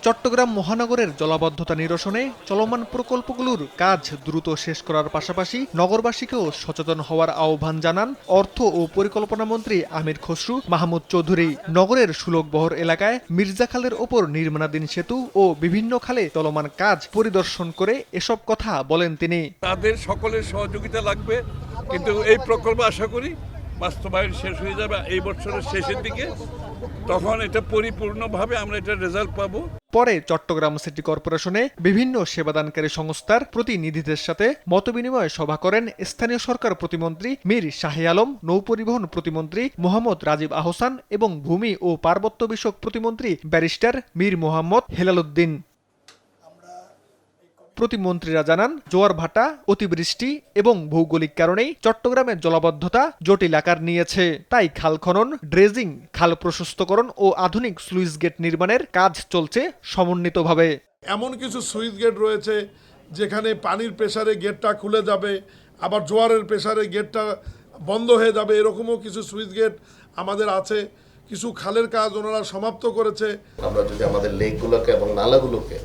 চট্টগ্রাম মহানগরের জলাবদ্ধতা নিরসনে চলমান প্রকল্পগুলোর কাজ দ্রুত শেষ করার পাশাপাশি নগরবাসীকেও সচেতন হওয়ার আহ্বান জানান অর্থ ও পরিকল্পনা মন্ত্রী আমির খসরু মাহমুদ চৌধুরী। নগরের সুলকবহর এলাকায় মির্জা খালের ওপর নির্মাণাধীন সেতু ও বিভিন্ন খালে চলমান কাজ পরিদর্শন করে এসব কথা বলেন তিনি। তাদের সকলের সহযোগিতা লাগবে, কিন্তু এই প্রকল্প আশা করি বাস্তবায়ন শেষ হয়ে যাবে এই বছরের শেষের দিকে। তখন এটা পরিপূর্ণভাবে আমরা এটা রেজাল্ট পাবো। পরে চট্টগ্রাম সিটি কর্পোরেশনে বিভিন্ন সেবাদানকারী সংস্থার প্রতিনিধিদের সাথে মতবিনিময় সভা করেন স্থানীয় সরকার প্রতিমন্ত্রী মীর শাহে আলম, নৌপরিবহন প্রতিমন্ত্রী মোহাম্মদ রাজীব আহসান এবং ভূমি ও পার্বত্য বিষয়ক প্রতিমন্ত্রী ব্যারিস্টার মীর মোহাম্মদ হেলালুদ্দিন। প্রতিমন্ত্রীরা জানান, জোয়ার ভাটা, অতিবৃষ্টি এবং ভৌগোলিক কারণেই চট্টগ্রামের জলাবদ্ধতা জটিল আকার নিয়েছে। তাই খাল খনন, ড্রেজিং, খাল প্রশস্তকরণ ও আধুনিক স্লুইস গেট নির্মাণের কাজ চলছে সমন্বিতভাবে। এমন কিছু সুইচ গেট রয়েছে যেখানে পানির প্রেসারে গেটটা খুলে যাবে, আবার জোয়ারের প্রেসারে গেটটা বন্ধ হয়ে যাবে, এরকমও কিছু সুইচ গেট আমাদের আছে। কিছু খালের কাজ ওনারা সমাপ্ত করেছে। আমরা যদি আমাদের লেকগুলোকে এবং নালাগুলোকে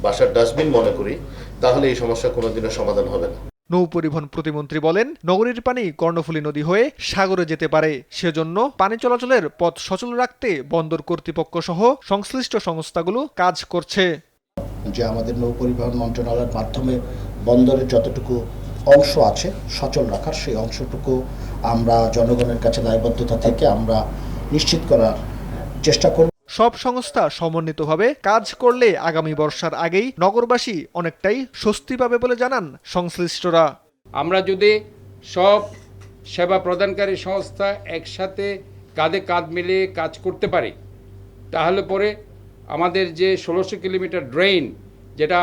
বাসার ডাস্টবিন মনে করি, তাহলে এই সমস্যা কোনোদিনও সমাধান হবে না। নৌপরিবহন প্রতিমন্ত্রী বলেন, নগরীর পানি কর্ণফুলী নদী হয়ে সাগরে যেতে পারে, সেজন্য পানি চলাচলের পথ সচল রাখতে বন্দর কর্তৃপক্ষ সহ সংশ্লিষ্ট সংস্থাগুলো কাজ করছে। যে আমাদের নৌপরিবহন মন্ত্রণালয়ের মাধ্যমে বন্দরের যতটুকু অংশ আছে সচল রাখার, সেই অংশটুকু আমরা জনগণের কাছে দায়বদ্ধতা থেকে আমরা নিশ্চিত করার চেষ্টা করব। সব সংস্থা সমন্বিতভাবে কাজ করলে আগামী বর্ষার আগেই নগরবাসী অনেকটাই স্বস্তি পাবে বলে জানান সংশ্লিষ্টরা। আমরা যদি সব সেবা প্রদানকারী সংস্থা একসাথে কাঁধে কাঁধ মিলিয়ে কাজ করতে পারি, তাহলে পরে আমাদের যে 1600 কিলোমিটার ড্রেন, যেটা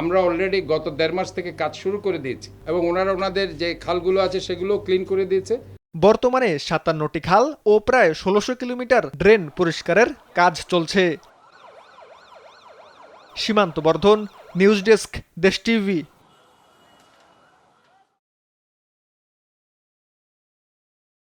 আমরা অলরেডি গত 1.5 মাস থেকে কাজ শুরু করে দিয়েছি, এবং ওনাদের যে খালগুলো আছে সেগুলো ক্লিন করে দিয়েছে। বর্তমানে 57টি খাল ও প্রায় 1600 কিলোমিটার ড্রেন পরিষ্কারের কাজ চলছে। সীমান্ত বর্ধন, নিউজ ডেস্ক, দেশ টিভি।